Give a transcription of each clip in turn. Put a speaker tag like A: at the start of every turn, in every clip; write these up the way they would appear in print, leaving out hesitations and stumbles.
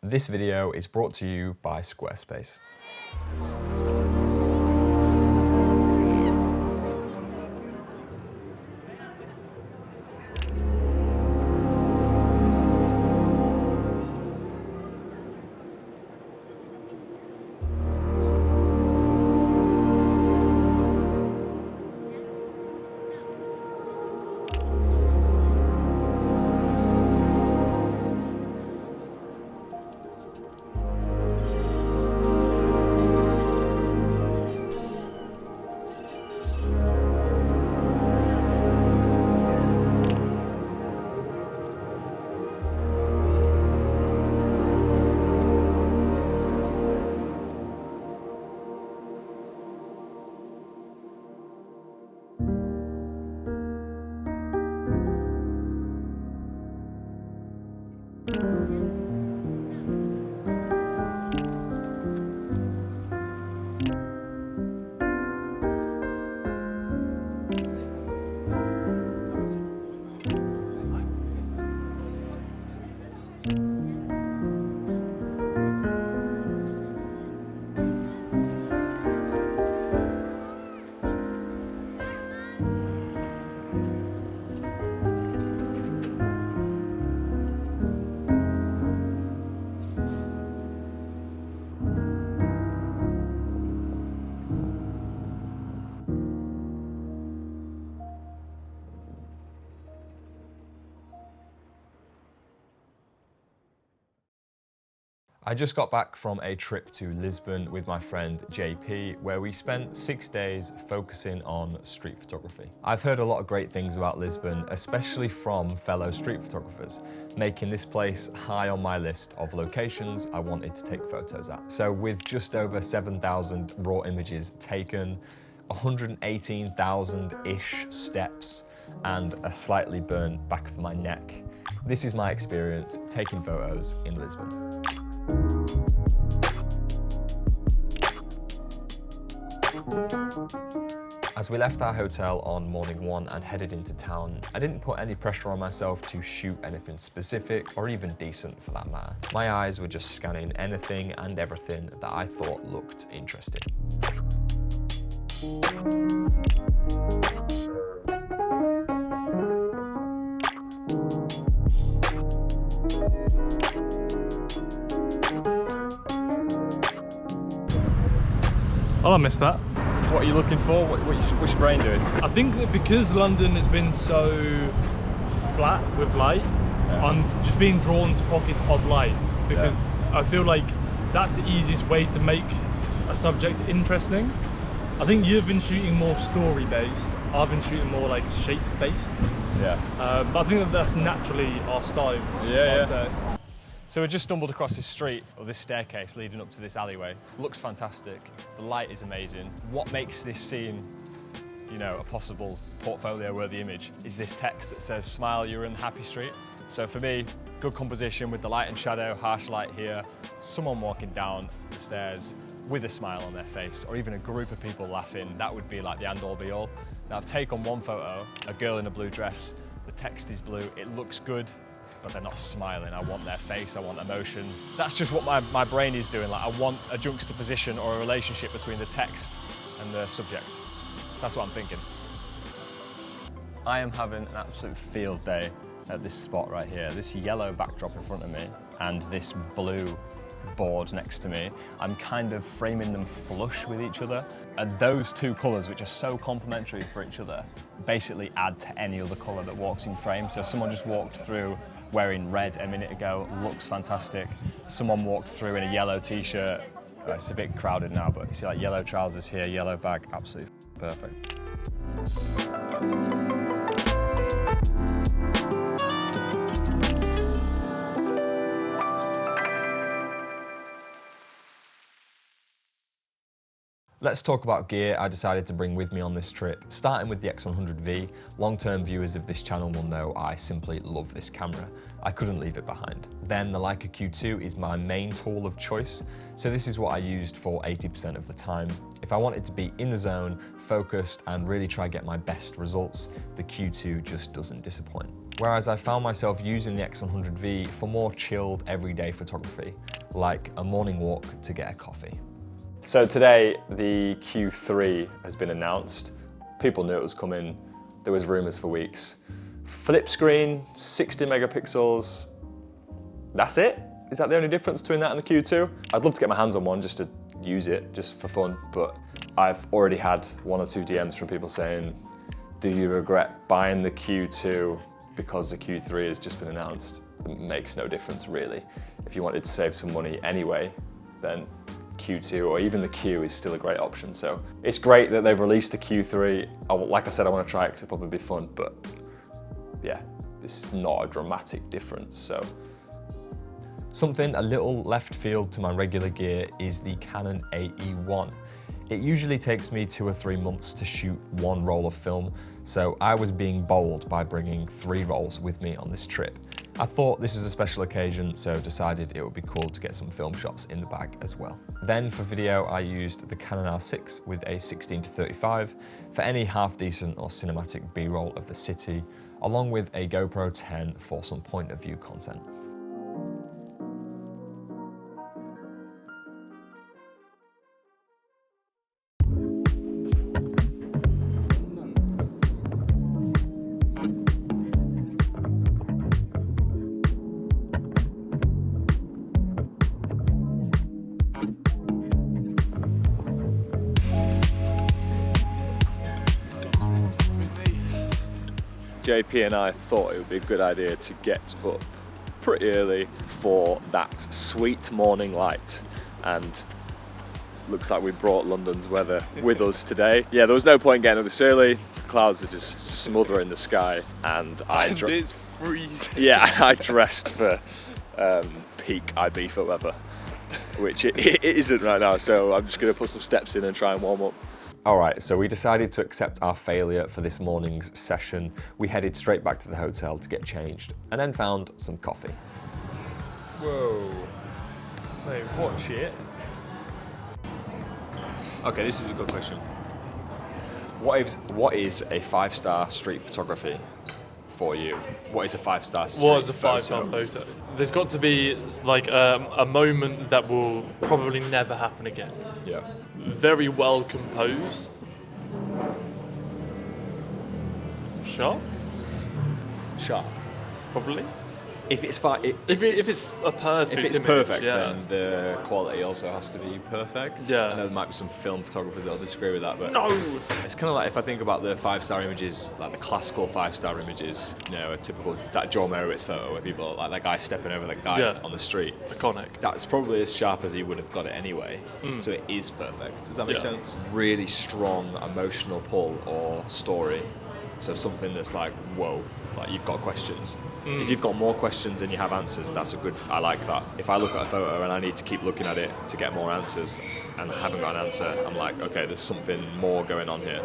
A: This video is brought to you by Squarespace. I just got back from a trip to Lisbon with my friend JP, where we spent 6 days focusing on street photography. I've heard a lot of great things about Lisbon, especially from fellow street photographers, making this place high on my list of locations I wanted to take photos at. So with just over 7,000 raw images taken, 118,000-ish steps, and a slightly burned back of my neck, this is my experience taking photos in Lisbon. As we left our hotel on morning one and headed into town, I didn't put any pressure on myself to shoot anything specific or even decent for that matter. My eyes were just scanning anything and everything that I thought looked interesting.
B: Oh, I missed that.
A: What are you looking for? What's your brain doing?
B: I think that because London has been so flat with light, I'm just being drawn to pockets of light because I feel like that's the easiest way to make a subject interesting. I think you've been shooting more story-based. I've been shooting more like shape-based.
A: Yeah.
B: But I think that that's naturally our style.
A: Yeah. So we just stumbled across this street, or this staircase leading up to this alleyway. Looks fantastic. The light is amazing. What makes this scene, you know, a possible portfolio-worthy image is this text that says, "Smile, you're in Happy Street." So for me, good composition with the light and shadow, harsh light here, someone walking down the stairs with a smile on their face, or even a group of people laughing, that would be like the end-all be-all. Now I've taken one photo, a girl in a blue dress, the text is blue, it looks good, but they're not smiling. I want their face, I want emotion. That's just what my brain is doing. Like I want a juxtaposition or a relationship between the text and the subject. That's what I'm thinking. I am having an absolute field day at this spot right here. This yellow backdrop in front of me and this blue board next to me. I'm kind of framing them flush with each other. And those two colours, which are so complementary for each other, basically add to any other colour that walks in frame. So someone just walked through wearing red a minute ago, looks fantastic. Someone walked through in a yellow t-shirt. It's a bit crowded now, but you see like yellow trousers here, yellow bag, absolutely perfect. Let's talk about gear I decided to bring with me on this trip. Starting with the X100V, long-term viewers of this channel will know I simply love this camera. I couldn't leave it behind. Then the Leica Q2 is my main tool of choice, so this is what I used for 80% of the time. If I wanted to be in the zone, focused, and really try to get my best results, the Q2 just doesn't disappoint. whereas I found myself using the X100V for more chilled, everyday photography, like a morning walk to get a coffee. So today, the Q3 has been announced. People knew it was coming. There was rumors for weeks. Flip screen, 60 megapixels. That's it? Is that the only difference between that and the Q2? I'd love to get my hands on one just to use it, just for fun, but I've already had 1 or 2 DMs from people saying, do you regret buying the Q2 because the Q3 has just been announced? It makes no difference really. If you wanted to save some money anyway, then Q2 or even the Q is still a great option. So it's great that they've released the Q3. Like I said, I want to try it because it'll probably be fun, but yeah, this is not a dramatic difference. So something a little left field to my regular gear is the Canon AE1. It usually takes me 2 or 3 months to shoot 1 roll of film, so I was being bold by bringing 3 rolls with me on this trip. I thought this was a special occasion, so decided it would be cool to get some film shots in the bag as well. Then for video, I used the Canon R6 with a 16-35 for any half decent or cinematic B-roll of the city, along with a GoPro 10 for some point of view content. JP and I thought it would be a good idea to get up pretty early for that sweet morning light, and looks like we brought London's weather with us today. Yeah, there was no point getting up this early. The clouds are just smothering the sky, and
B: it's freezing.
A: Yeah, I dressed for peak Ibiza weather, which it isn't right now, so I'm just going to put some steps in and try and warm up. Alright, so we decided to accept our failure for this morning's session. We headed straight back to the hotel to get changed, and then found some coffee.
B: Whoa. Mate, what shit?
A: Okay, this is a good question. What is a 5-star street photography for you? What is a 5-star street
B: What is a 5-star photo? There's got to be like a moment that will probably never happen again.
A: Yeah.
B: Very well composed. Sharp?
A: Sharp.
B: Probably.
A: If it's
B: If it's a perfect
A: If it's
B: image,
A: perfect,
B: yeah.
A: then the quality also has to be perfect.
B: Yeah.
A: I know there might be some film photographers that'll disagree with that, but
B: No!
A: It's kind of like if I think about the 5-star images, like the classical 5-star images, you know, a typical that Joel Merowitz photo where people like that guy stepping over that guy on the street.
B: Iconic.
A: That's probably as sharp as he would have got it anyway. So it is perfect. Does that make sense? Really strong emotional pull or story. So something that's like, whoa, like you've got questions. If you've got more questions than you have answers, that's a good, I like that. If I look at a photo and I need to keep looking at it to get more answers and I haven't got an answer, I'm like, okay, there's something more going on here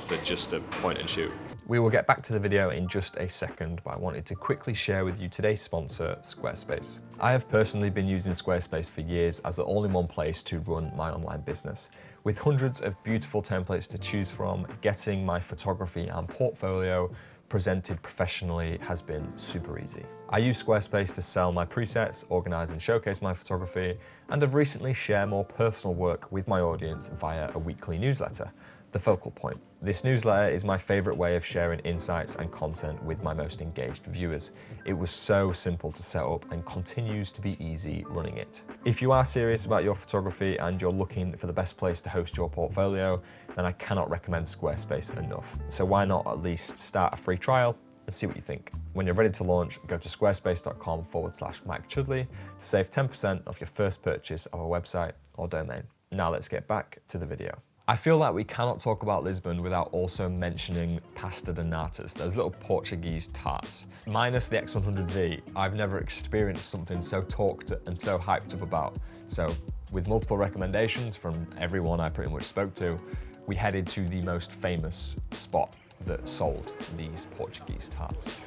A: than just a point and shoot. We will get back to the video in just a second, but I wanted to quickly share with you today's sponsor, Squarespace. I have personally been using Squarespace for years as the all-in-one place to run my online business. With hundreds of beautiful templates to choose from, getting my photography and portfolio presented professionally has been super easy. I use Squarespace to sell my presets, organize and showcase my photography, and have recently shared more personal work with my audience via a weekly newsletter, The Focal Point. This newsletter is my favorite way of sharing insights and content with my most engaged viewers. It was so simple to set up and continues to be easy running it. If you are serious about your photography and you're looking for the best place to host your portfolio, then I cannot recommend Squarespace enough. So why not at least start a free trial and see what you think. When you're ready to launch, go to squarespace.com/Mike Chudley to save 10% off your first purchase of a website or domain. Now let's get back to the video. I feel like we cannot talk about Lisbon without also mentioning pasta de natas, those little Portuguese tarts. Minus the X100V, I've never experienced something so talked and so hyped up about. So with multiple recommendations from everyone I pretty much spoke to, we headed to the most famous spot that sold these Portuguese tarts.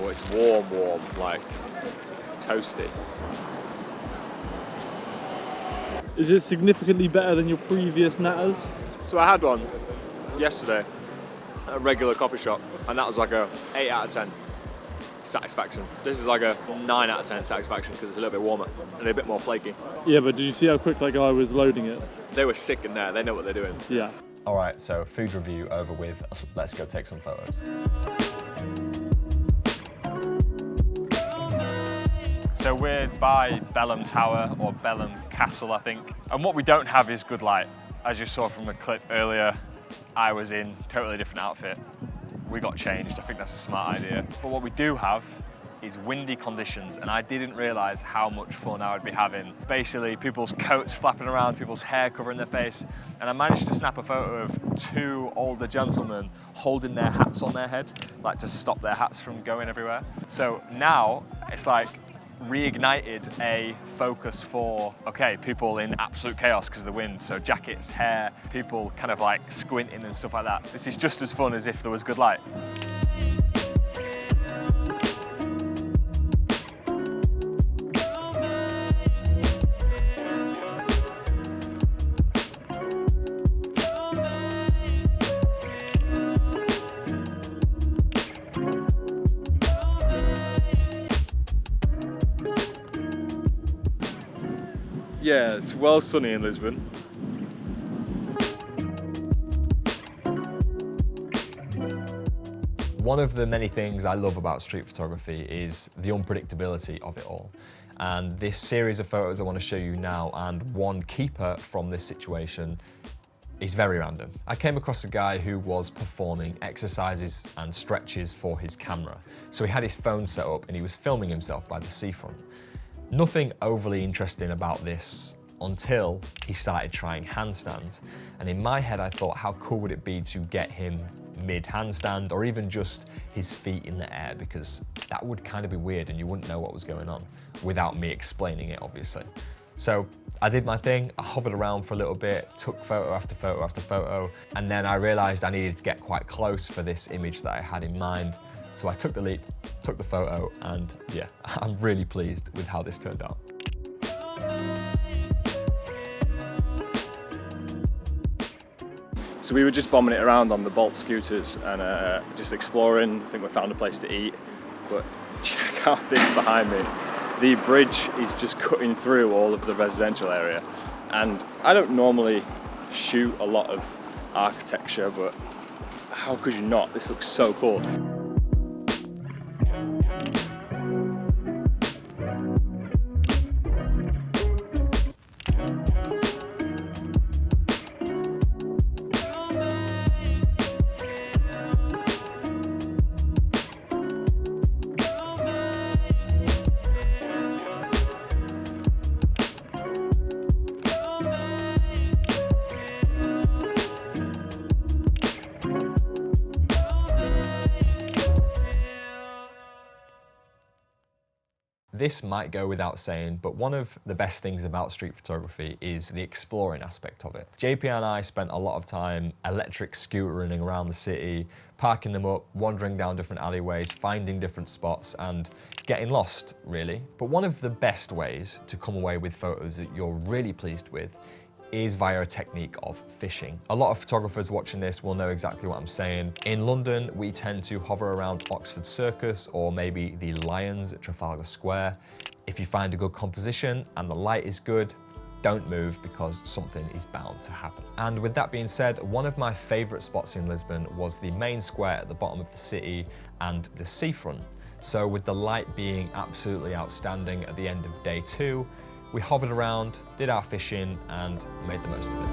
A: Oh, it's warm, like toasty.
B: Is it significantly better than your previous natters?
A: So I had one yesterday at a regular coffee shop, and that was like a 8 out of 10 satisfaction. This is like a 9 out of 10 satisfaction because it's a little bit warmer and a bit more flaky.
B: Yeah, but did you see how quick that guy was loading it?
A: They were sick in there, they know what they're doing.
B: Yeah.
A: All right, so food review over with. Let's go take some photos. So we're by Belem Tower, or Belem Castle, I think. And what we don't have is good light. As you saw from the clip earlier, I was in a totally different outfit. We got changed, I think that's a smart idea. But what we do have is windy conditions, and I didn't realise how much fun I would be having. Basically, people's coats flapping around, people's hair covering their face, and I managed to snap a photo of 2 older gentlemen holding their hats on their head, like to stop their hats from going everywhere. So now, it's like reignited a focus for, okay, people in absolute chaos because of the wind, so jackets, hair, people kind of like squinting and stuff like that. This is just as fun as if there was good light. Yeah, it's well sunny in Lisbon. One of the many things I love about street photography is the unpredictability of it all. And this series of photos I want to show you now, and one keeper from this situation, is very random. I came across a guy who was performing exercises and stretches for his camera. So he had his phone set up and he was filming himself by the seafront. Nothing overly interesting about this until he started trying handstands. And in my head, I thought, how cool would it be to get him mid-handstand, or even just his feet in the air, because that would kind of be weird and you wouldn't know what was going on without me explaining it, obviously. So I did my thing, I hovered around for a little bit, took photo after photo after photo, and then I realized I needed to get quite close for this image that I had in mind. So I took the leap, took the photo, and yeah, I'm really pleased with how this turned out. So we were just bombing it around on the Bolt scooters and just exploring. I think we found a place to eat, but check out this behind me. The bridge is just cutting through all of the residential area. And I don't normally shoot a lot of architecture, but how could you not? This looks so cool. This might go without saying, but one of the best things about street photography is the exploring aspect of it. JP and I spent a lot of time electric scootering around the city, parking them up, wandering down different alleyways, finding different spots, and getting lost, really. But one of the best ways to come away with photos that you're really pleased with is via a technique of fishing. A lot of photographers watching this will know exactly what I'm saying. In London, we tend to hover around Oxford Circus or maybe the Lions at Trafalgar Square. If you find a good composition and the light is good, don't move, because something is bound to happen. And with that being said, one of my favorite spots in Lisbon was the main square at the bottom of the city and the seafront. So with the light being absolutely outstanding at the end of day 2, we hovered around, did our fishing, and made the most of it.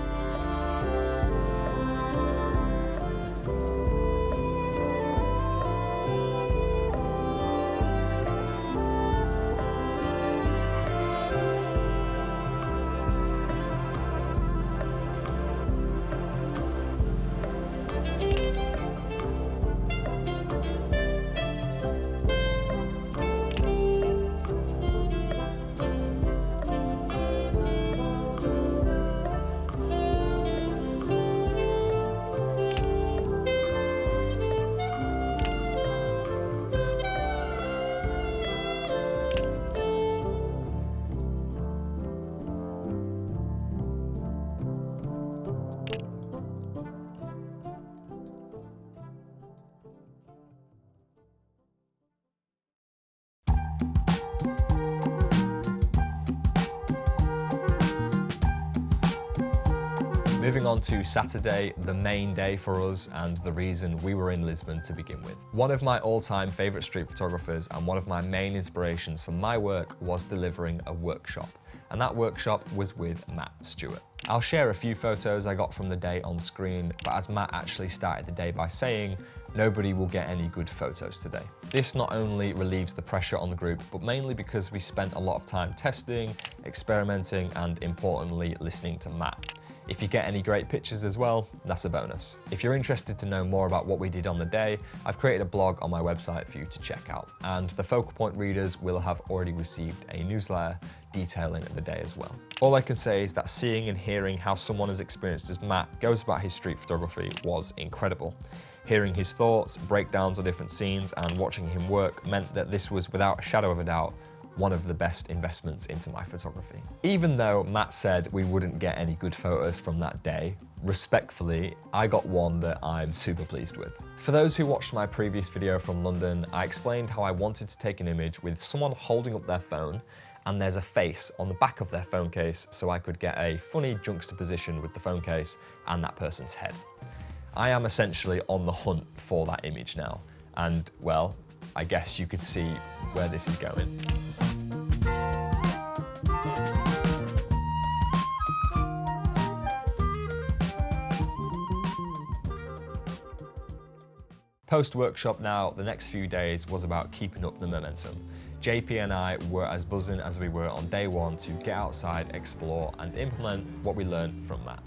A: Moving on to Saturday, the main day for us and the reason we were in Lisbon to begin with. One of my all-time favourite street photographers and one of my main inspirations for my work was delivering a workshop, and that workshop was with Matt Stuart. I'll share a few photos I got from the day on screen, but as Matt actually started the day by saying, nobody will get any good photos today. This not only relieves the pressure on the group, but mainly because we spent a lot of time testing, experimenting, and importantly, listening to Matt. If you get any great pictures as well, that's a bonus. If you're interested to know more about what we did on the day, I've created a blog on my website for you to check out. And the Focal Point readers will have already received a newsletter detailing the day as well. All I can say is that seeing and hearing how someone as experienced as Matt goes about his street photography was incredible. Hearing his thoughts, breakdowns of different scenes, and watching him work meant that this was, without a shadow of a doubt, one of the best investments into my photography. Even though Matt said we wouldn't get any good photos from that day, respectfully, I got one that I'm super pleased with. For those who watched my previous video from London, I explained how I wanted to take an image with someone holding up their phone and there's a face on the back of their phone case so I could get a funny juxtaposition with the phone case and that person's head. I am essentially on the hunt for that image now, and well, I guess you could see where this is going. Post-workshop now, the next few days was about keeping up the momentum. JP and I were as buzzing as we were on day one to get outside, explore, and implement what we learned from Matt.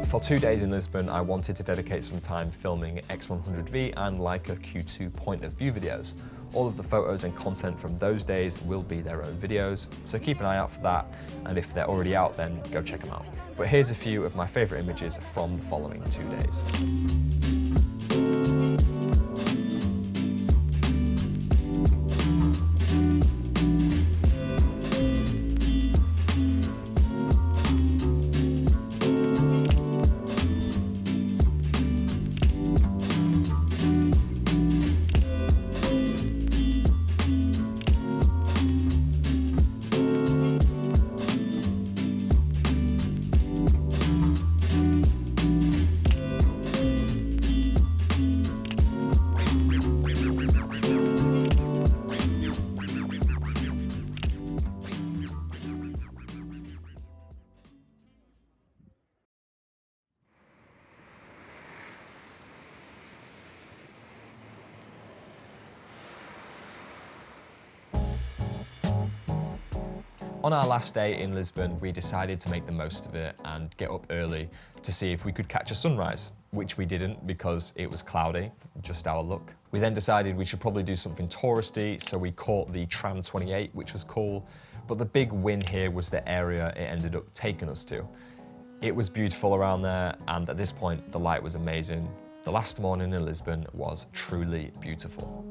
A: For 2 days in Lisbon, I wanted to dedicate some time filming X100V and Leica Q2 point of view videos. All of the photos and content from those days will be their own videos, so keep an eye out for that, and if they're already out, then go check them out. But here's a few of my favourite images from the following 2 days. On our last day in Lisbon, we decided to make the most of it and get up early to see if we could catch a sunrise, which we didn't because it was cloudy, just our luck. We then decided we should probably do something touristy, so we caught the tram 28, which was cool, but the big win here was the area it ended up taking us to. It was beautiful around there, and at this point, the light was amazing. The last morning in Lisbon was truly beautiful.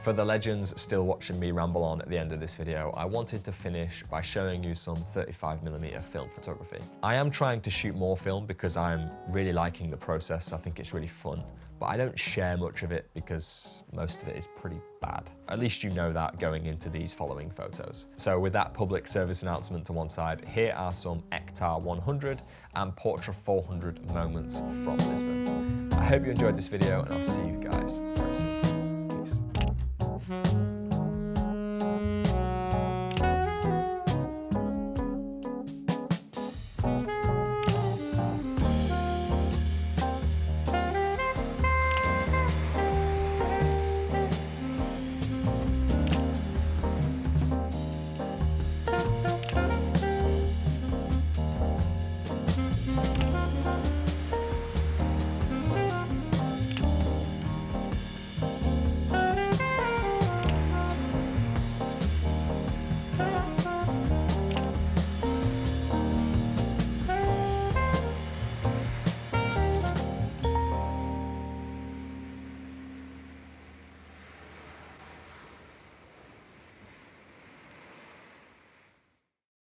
A: For the legends still watching me ramble on at the end of this video, I wanted to finish by showing you some 35mm film photography. I am trying to shoot more film because I'm really liking the process. I think it's really fun, but I don't share much of it because most of it is pretty bad. At least you know that going into these following photos. So with that public service announcement to one side, here are some Ektar 100 and Portra 400 moments from Lisbon. I hope you enjoyed this video, and I'll see you guys very soon.